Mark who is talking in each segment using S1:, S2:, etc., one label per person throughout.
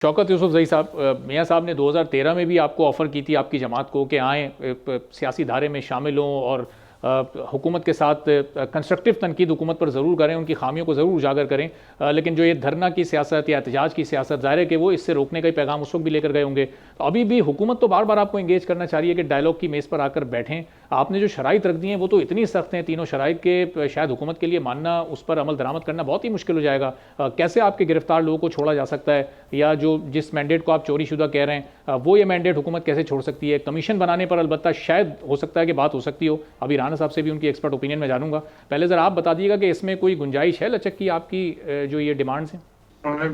S1: शौकत यूसुफजई साहब, मियाँ साहब ने 2013 में भी आपको ऑफ़र की थी आपकी जमात को कि आएँ सियासी धारे में शामिल हों और हुकूमत के साथ कंस्ट्रक्टिव तनकीद हुकूमत पर ज़रूर करें, उनकी खामियों को ज़रूर उजागर करें। लेकिन जो ये धरना की सियासत या एहतजाज की सियासत, ज़ाहिर है कि वो इससे रोकने का ही पैगाम उस वक्त भी लेकर गए होंगे। तो अभी भी हुकूमत तो बार बार आपको इंगेज करना चाह रही है कि डायलॉग की मेज़ पर आकर बैठें। आपने जो शराइत रख दी हैं वो तो इतनी सख्त हैं, तीनों शराइत के शायद हुकूमत के लिए मानना, उस पर अमल दरामद करना बहुत ही मुश्किल हो जाएगा। कैसे आपके गिरफ्तार लोगों को छोड़ा जा सकता है, या जो जिस मैंडेट को आप चोरी शुदा कह रहे हैं वो ये मैंडेट हुकूमत कैसे छोड़ सकती है? कमीशन बनाने पर अलबत्ता शायद हो सकता है कि बात हो सकती हो, अभी राणा साहब से भी उनकी एक्सपर्ट ओपिनियन में जानूंगा। पहले ज़रा आप बता दीजिएगा कि इसमें कोई गुंजाइश है लचक की आपकी जो ये डिमांड्स हैं?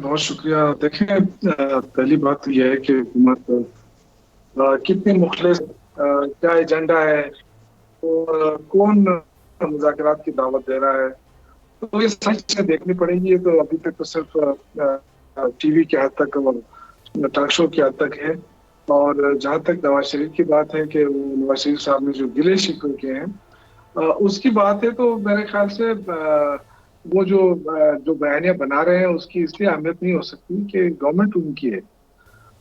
S2: बहुत शुक्रिया। देखें, पहली बात तो यह है कि हुकूमत कितने मुखलिस, क्या एजेंडा है और कौन मुज़ाकरात की दावत दे रहा है, तो ये सारी चीजें देखनी पड़ेगी। ये तो अभी तक तो सिर्फ टीवी के हद तक और टॉक शो की हद तक है। और जहाँ तक नवाज शरीफ की बात है कि नवाज शरीफ साहब ने जो गिले शिकवे किए हैं, उसकी बात है, तो मेरे ख्याल से वो जो बयानियां बना रहे हैं उसकी इसलिए अहमियत नहीं हो सकती कि गवर्नमेंट उनकी है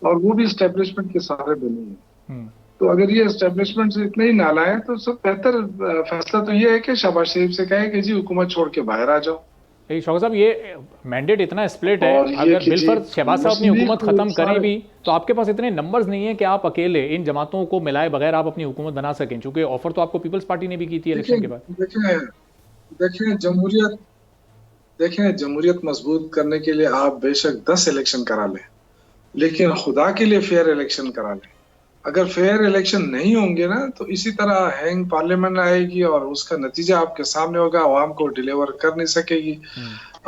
S2: और वो भी एस्टेब्लिशमेंट के सहारे बनी है। तो अगर ये एस्टेब्लिशमेंट से इतने ही नाला है तो सब बेहतर फैसला तो ये है कि शहबाज शरीफ से कहे कि जी हुकूमत छोड़ के बाहर आ जाओ।
S1: शौकत साहब, ये मैंडेट इतना स्प्लिट है, अगर बिलफर्ज शहबाज साहब अपनी हुकूमत खत्म करें भी तो आपके पास इतने नंबर्स नहीं है कि आप अकेले इन जमातों को मिलाए बगैर आप अपनी हुकूमत बना सकें, चूंकि ऑफर तो आपको पीपल्स पार्टी ने भी की थी इलेक्शन के बाद।
S2: देखें जमहूरियत मजबूत करने के लिए आप बेशक 10 इलेक्शन करा लें, लेकिन खुदा के लिए फेयर इलेक्शन करा लें। अगर फेयर इलेक्शन नहीं होंगे ना, तो इसी तरह हैंग पार्लियामेंट आएगी और उसका नतीजा आपके सामने होगा, आवाम को डिलीवर कर नहीं सकेगी।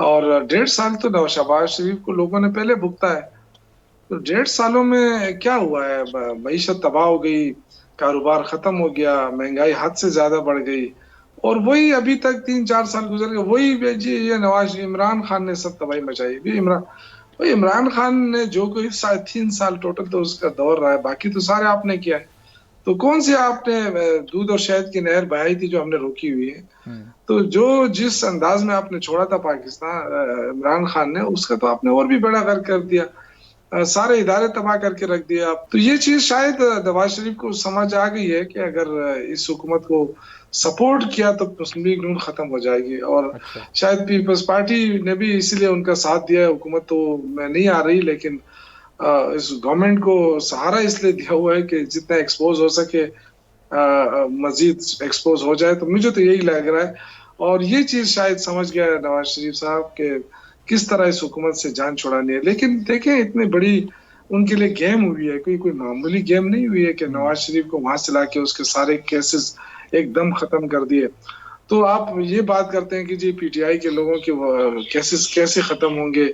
S2: और 1.5 साल तो शहबाज शरीफ को लोगों ने पहले भुगता है। तो 1.5 सालों में क्या हुआ है? मईशत तबाह हो गई, कारोबार खत्म हो गया, महंगाई हद से ज्यादा बढ़ गई, और वही अभी तक 3-4 साल गुजर गए, वही जी ये नवाज इमरान खान ने सब तबाही मचाई। इमरान खान ने जो कोई 3 साल टोटल तो उसका दौर रहा है, बाकी तो सारे आपने किया है। तो कौन सी आपने दूध और शहद की नहर बहाई थी जो हमने रोकी हुई है? तो जो जिस अंदाज में आपने छोड़ा था पाकिस्तान इमरान खान ने, उसका तो आपने और भी बड़ा गर्क कर दिया, सारे इदारे तबाह करके रख दिए आप। तो ये चीज शायद नवाज शरीफ को समझ आ गई है कि अगर इस हुकूमत को सपोर्ट किया तो मुस्लिम लीग नून खत्म हो जाएगी। और शायद पीपल्स पार्टी ने भी इसीलिए उनका साथ दिया है। हुकूमत तो मैं नहीं आ रही, लेकिन इस गवर्नमेंट को सहारा इसलिए दिया हुआ है कि जितना एक्सपोज हो सके मजीद एक्सपोज हो जाए। तो मुझे तो यही लग रहा है, और ये चीज शायद समझ गया है नवाज शरीफ साहब के किस तरह इस हुकूमत से जान छुड़ानी है। लेकिन देखें, इतनी बड़ी उनके लिए गेम हुई है, कोई मामूली गेम नहीं हुई है कि नवाज शरीफ को वहां से लाके उसके सारे केसेस एकदम खत्म कर दिए। तो आप ये बात करते हैं कि जी पीटीआई के लोगों के केसेस कैसे खत्म होंगे?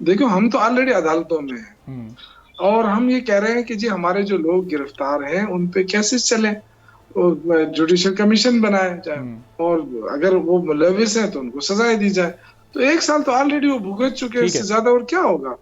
S2: देखो, हम तो ऑलरेडी अदालतों में हैं और हम ये कह रहे हैं कि जी हमारे जो लोग गिरफ्तार हैं उन पे केसेस चले, जुडिशियल कमीशन बनाए जाए, और अगर वो मुलविस हैं तो उनको सजाएं दी जाए। तो 1 साल तो ऑलरेडी वो भुगत चुके हैं, इससे ज्यादा और क्या होगा?